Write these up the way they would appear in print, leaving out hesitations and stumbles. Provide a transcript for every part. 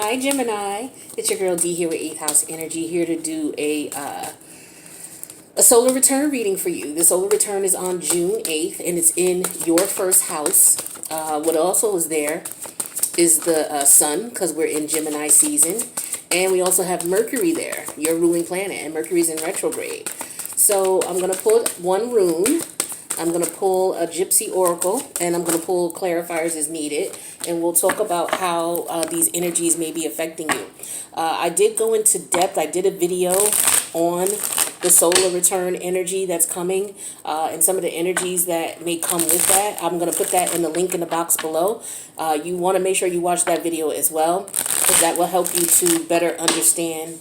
Hi, Gemini. It's your girl D here with 8th House Energy, here to do a solar return reading for you. The solar return is on June 8th, and it's in your first house. What also is there is the sun, because we're in Gemini season. And we also have Mercury there, your ruling planet, and Mercury's in retrograde. So I'm going to pull one rune. I'm going to pull a Gypsy Oracle, and I'm going to pull clarifiers as needed, and we'll talk about how these energies may be affecting you. I did go into depth. I did a video on the solar return energy that's coming and some of the energies that may come with that. I'm going to put that in the link in the box below. You want to make sure you watch that video as well, because that will help you to better understand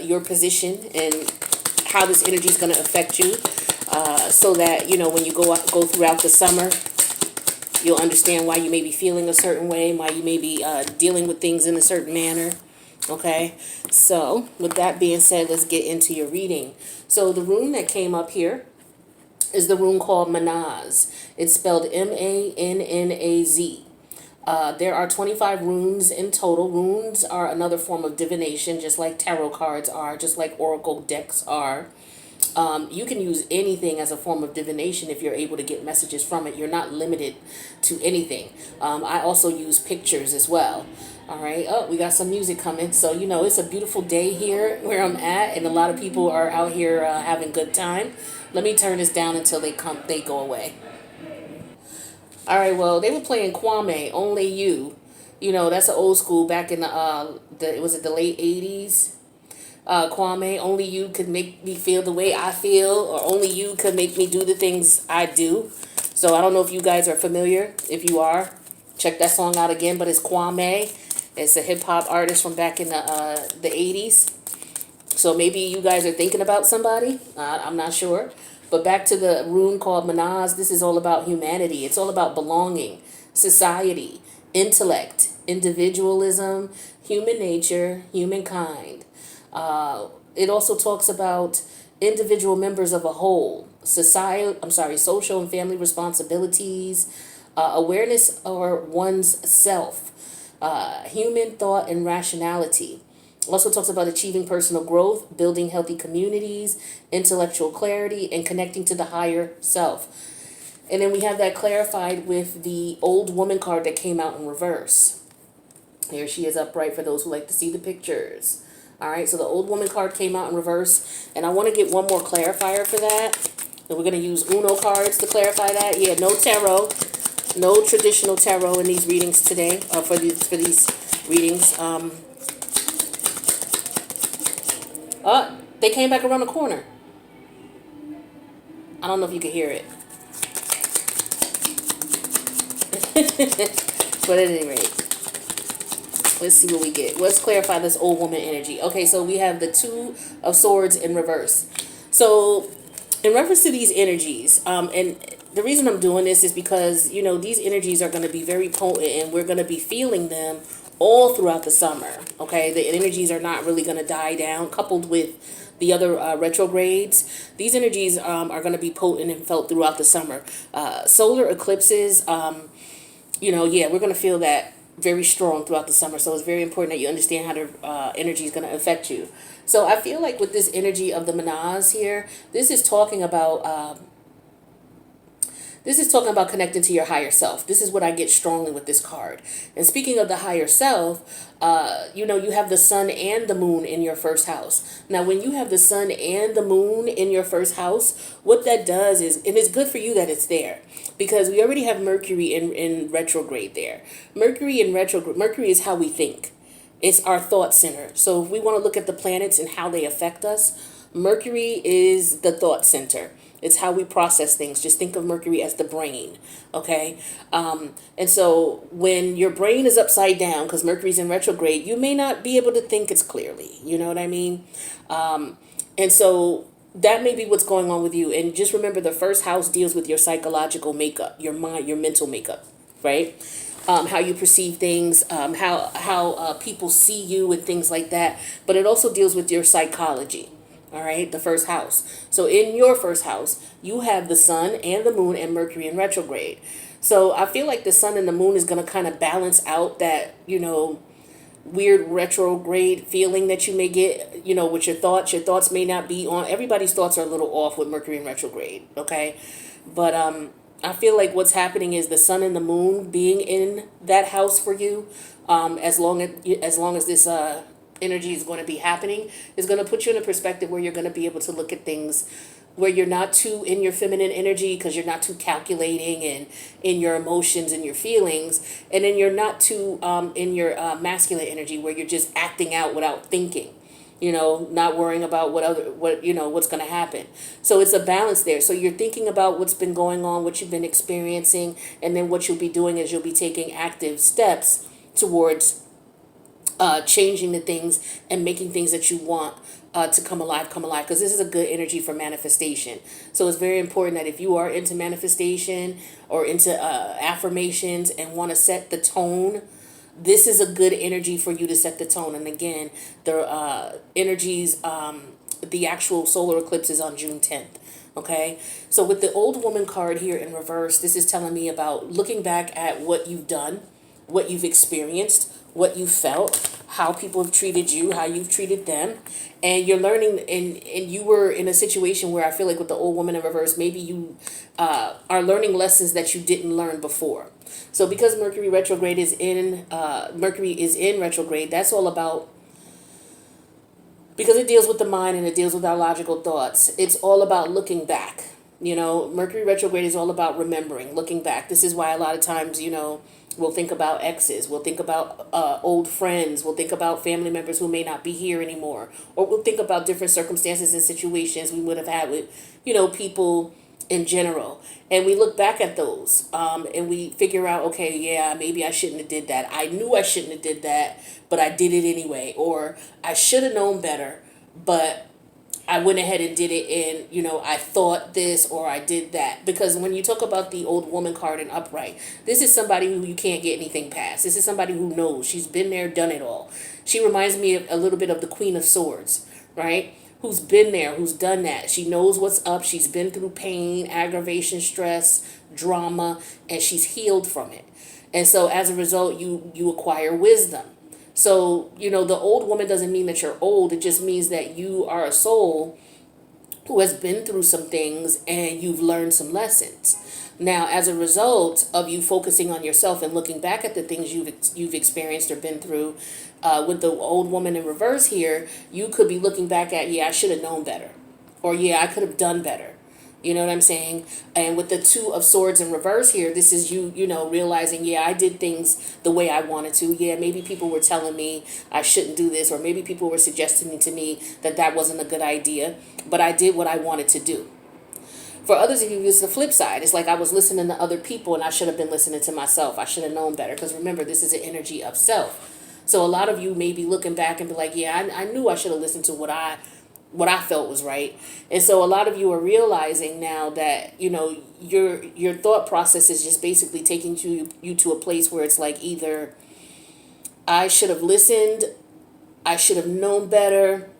your position and how this energy is going to affect you. So that, you know, when you go throughout the summer, you'll understand why you may be feeling a certain way, why you may be dealing with things in a certain manner. Okay, so with that being said, let's get into your reading. So the rune that came up here is the rune called Manaz. It's spelled M-A-N-N-A-Z. There are 25 runes in total. Runes are another form of divination, just like tarot cards are, just like oracle decks are. You can use anything as a form of divination if you're able to get messages from it. You're not limited to anything. I also use pictures as well. All right. Oh, we got some music coming. So, you know, it's a beautiful day here where I'm at, and a lot of people are out here having good time. Let me turn this down until they go away. All right. Well, they were playing Kwame, Only You. You know, that's an old school back in the late 80s. Kwame, only you could make me feel the way I feel, or only you could make me do the things I do. So I don't know if you guys are familiar. If you are, check that song out again. But it's Kwame. It's a hip hop artist from back in the 80s. So maybe you guys are thinking about somebody. I'm not sure. But back to the rune called Manaz. This is all about humanity. It's all about belonging, society, intellect, individualism, human nature, humankind. It also talks about individual members of a whole, social and family responsibilities, awareness of one's self, human thought and rationality. Also talks about achieving personal growth, building healthy communities, intellectual clarity, and connecting to the higher self. And then we have that clarified with the old woman card that came out in reverse. Here she is upright for those who like to see the pictures. All right, so the old woman card came out in reverse, and I want to get one more clarifier for that. And we're going to use Uno cards to clarify that. Yeah, no tarot, no traditional tarot in these readings today, for these readings. They came back around the corner. I don't know if you can hear it. But at any rate, let's see what we get. Let's clarify this old woman energy. Okay, so we have the Two of Swords in reverse. So in reference to these energies, and the reason I'm doing this is because, you know, these energies are going to be very potent, and we're going to be feeling them all throughout the summer. Okay, the energies are not really going to die down, coupled with the other retrogrades. These energies are going to be potent and felt throughout the summer. Solar eclipses, you know, yeah, we're going to feel that very strong throughout the summer. So it's very important that you understand how the energy is going to affect you. So I feel like with this energy of the Manaz here, this is talking about connecting to your higher self. This is what I get strongly with this card. And speaking of the higher self, you know, you have the sun and the moon in your first house. Now, when you have the sun and the moon in your first house, what that does is, and it's good for you that it's there, because we already have Mercury in retrograde there. Mercury in retrograde, Mercury is how we think. It's our thought center. So if we want to look at the planets and how they affect us, Mercury is the thought center. It's how we process things. Just think of Mercury as the brain, okay? And so when your brain is upside down, because Mercury's in retrograde, you may not be able to think as clearly. You know what I mean? And so that may be what's going on with you. And just remember, the first house deals with your psychological makeup, your mind, your mental makeup, right? How you perceive things, how people see you and things like that. But it also deals with your psychology. All right, the first house. So in your first house, you have the sun and the moon and Mercury in retrograde. So I feel like the sun and the moon is going to kind of balance out that, you know, weird retrograde feeling that you may get, with your thoughts. Your thoughts may not be on, everybody's thoughts are a little off with Mercury in retrograde, okay? But I feel like what's happening is the sun and the moon being in that house for you, as long as this energy is going to be happening, is going to put you in a perspective where you're going to be able to look at things where you're not too in your feminine energy, because you're not too calculating and in your emotions and your feelings, and then you're not too in your masculine energy, where you're just acting out without thinking, not worrying about what's going to happen. So it's a balance there. So you're thinking about what's been going on, what you've been experiencing, and then what you'll be doing is you'll be taking active steps towards changing the things and making things that you want to come alive, because this is a good energy for manifestation. So it's very important that if you are into manifestation or into affirmations and want to set the tone, this is a good energy for you to set the tone. And again, the energies, the actual solar eclipse is on June 10th. Okay, so with the old woman card here in reverse, this is telling me about looking back at what you've done, what you've experienced, what you felt, how people have treated you, how you've treated them. And you're learning, and you were in a situation where I feel like with the old woman in reverse, maybe you are learning lessons that you didn't learn before. So because Mercury is in retrograde, that's all about, because it deals with the mind and it deals with our logical thoughts, it's all about looking back. Mercury retrograde is all about remembering, looking back. This is why a lot of times, we'll think about exes, we'll think about old friends, we'll think about family members who may not be here anymore, or we'll think about different circumstances and situations we would have had with, people in general. And we look back at those and we figure out, okay, yeah, maybe I shouldn't have did that. I knew I shouldn't have did that, but I did it anyway. Or I should have known better, but I went ahead and did it, and, I thought this or I did that. Because when you talk about the old woman card in upright, this is somebody who you can't get anything past. This is somebody who knows. She's been there, done it all. She reminds me of a little bit of the Queen of Swords, right? Who's been there, who's done that. She knows what's up. She's been through pain, aggravation, stress, drama, and she's healed from it. And so as a result, you acquire wisdom. So, the old woman doesn't mean that you're old. It just means that you are a soul who has been through some things and you've learned some lessons. Now, as a result of you focusing on yourself and looking back at the things you've experienced or been through, with the old woman in reverse here, you could be looking back at, yeah, I should have known better. Or, yeah, I could have done better. You know what I'm saying? And with the Two of Swords in reverse here, this is you, realizing, yeah, I did things the way I wanted to. Yeah, maybe people were telling me I shouldn't do this, or maybe people were suggesting to me that wasn't a good idea, but I did what I wanted to do. For others of you, it's the flip side. It's like I was listening to other people and I should have been listening to myself. I should have known better, because remember, this is an energy of self. So a lot of you may be looking back and be like, yeah, I knew I should have listened to what I felt was right. And so a lot of you are realizing now that, your thought process is just basically taking you to a place where it's like, either I should have listened, I should have known better,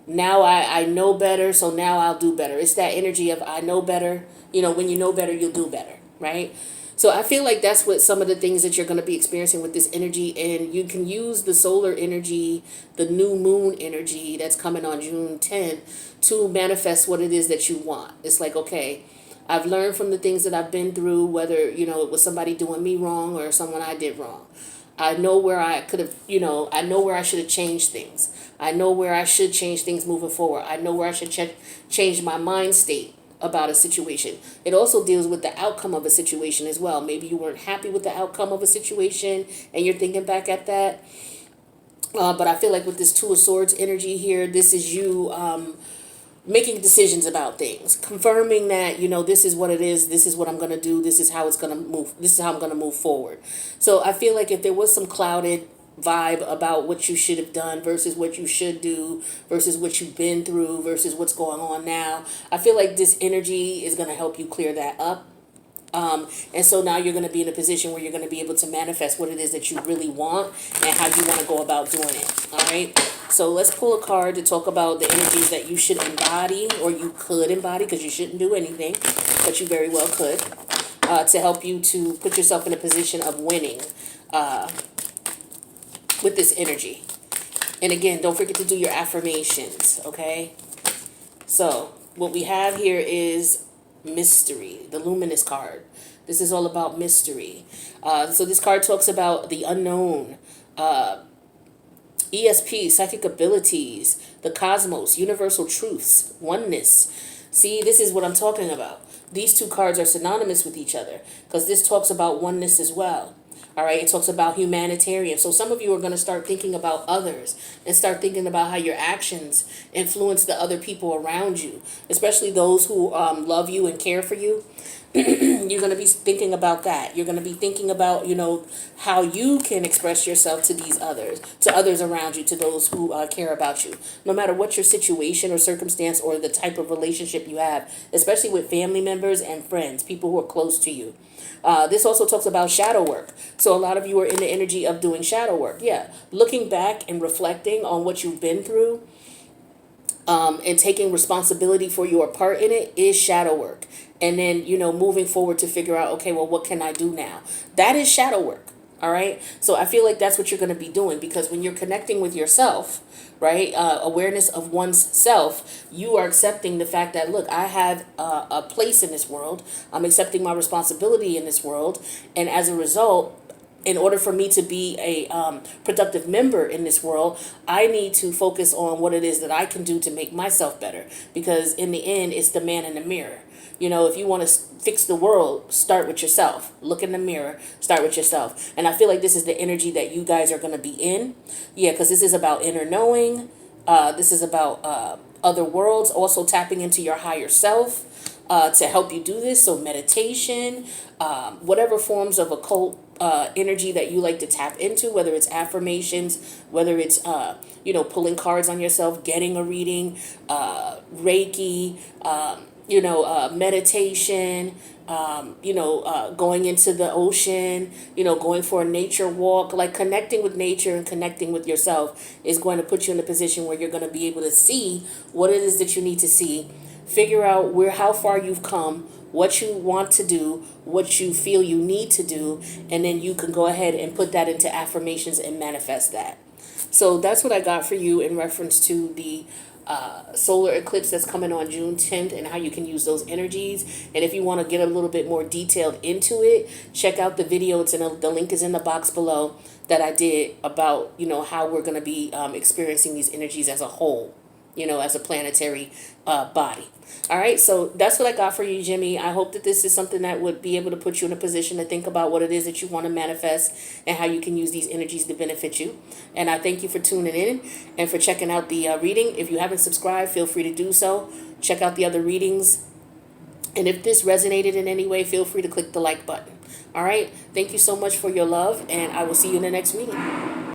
now I know better, so now I'll do better. It's that energy of I know better. When you know better, you'll do better, right? So I feel like that's what some of the things that you're going to be experiencing with this energy. And you can use the solar energy, the new moon energy that's coming on June 10th, to manifest what it is that you want. It's like, okay, I've learned from the things that I've been through, whether, it was somebody doing me wrong or someone I did wrong. I know where I could have, I know where I should have changed things. I know where I should change things moving forward. I know where I should change my mind state about a situation. It also deals with the outcome of a situation as well. Maybe you weren't happy with the outcome of a situation and you're thinking back at that. But I feel like with this Two of Swords energy here, this is you making decisions about things, confirming that, this is what it is, this is what I'm going to do, this is how it's going to move, this is how I'm going to move forward. So I feel like if there was some clouded vibe about what you should have done versus what you should do versus what you've been through versus what's going on now, I feel like this energy is going to help you clear that up. And so now you're going to be in a position where you're going to be able to manifest what it is that you really want and how you want to go about doing it. All right. So let's pull a card to talk about the energies that you should embody, or you could embody, because you shouldn't do anything, but you very well could, to help you to put yourself in a position of winning. with this energy. And again, don't forget to do your affirmations, okay? So what we have here is mystery, the luminous card. This is all about mystery. So this card talks about the unknown, ESP, psychic abilities, the cosmos, universal truths, oneness. See, this is what I'm talking about. These two cards are synonymous with each other because this talks about oneness as well. All right, it talks about humanitarian. So some of you are going to start thinking about others and start thinking about how your actions influence the other people around you, especially those who love you and care for you. You're going to be thinking about that. You're going to be thinking about, how you can express yourself to these others, to others around you, to those who care about you. No matter what your situation or circumstance or the type of relationship you have, especially with family members and friends, people who are close to you. This also talks about shadow work. So a lot of you are in the energy of doing shadow work. Yeah. Looking back and reflecting on what you've been through and taking responsibility for your part in it is shadow work. And then, moving forward to figure out, okay, well, what can I do now? That is shadow work. All right. So I feel like that's what you're going to be doing, because when you're connecting with yourself, right, awareness of one's self, you are accepting the fact that, look, I have a place in this world. I'm accepting my responsibility in this world. And as a result, in order for me to be a productive member in this world, I need to focus on what it is that I can do to make myself better. Because in the end, it's the man in the mirror. If you want to fix the world, start with yourself. Look in the mirror, start with yourself. And I feel like this is the energy that you guys are going to be in. Yeah, because this is about inner knowing. This is about other worlds, also tapping into your higher self to help you do this. So meditation, whatever forms of occult energy that you like to tap into, whether it's affirmations, whether it's, pulling cards on yourself, getting a reading, Reiki, meditation, going into the ocean, going for a nature walk, like connecting with nature and connecting with yourself is going to put you in a position where you're going to be able to see what it is that you need to see, figure out how far you've come, what you want to do, what you feel you need to do, and then you can go ahead and put that into affirmations and manifest that. So that's what I got for you in reference to the solar eclipse that's coming on June 10th and how you can use those energies. And if you want to get a little bit more detailed into it, check out the video. The link is in the box below that I did about, how we're going to be experiencing these energies as a whole, as a planetary body. All right, so that's what I got for you, Jimmy. I hope that this is something that would be able to put you in a position to think about what it is that you want to manifest and how you can use these energies to benefit you. And I thank you for tuning in and for checking out the reading. If you haven't subscribed, feel free to do so. Check out the other readings. And if this resonated in any way, feel free to click the like button. All right, thank you so much for your love, and I will see you in the next reading.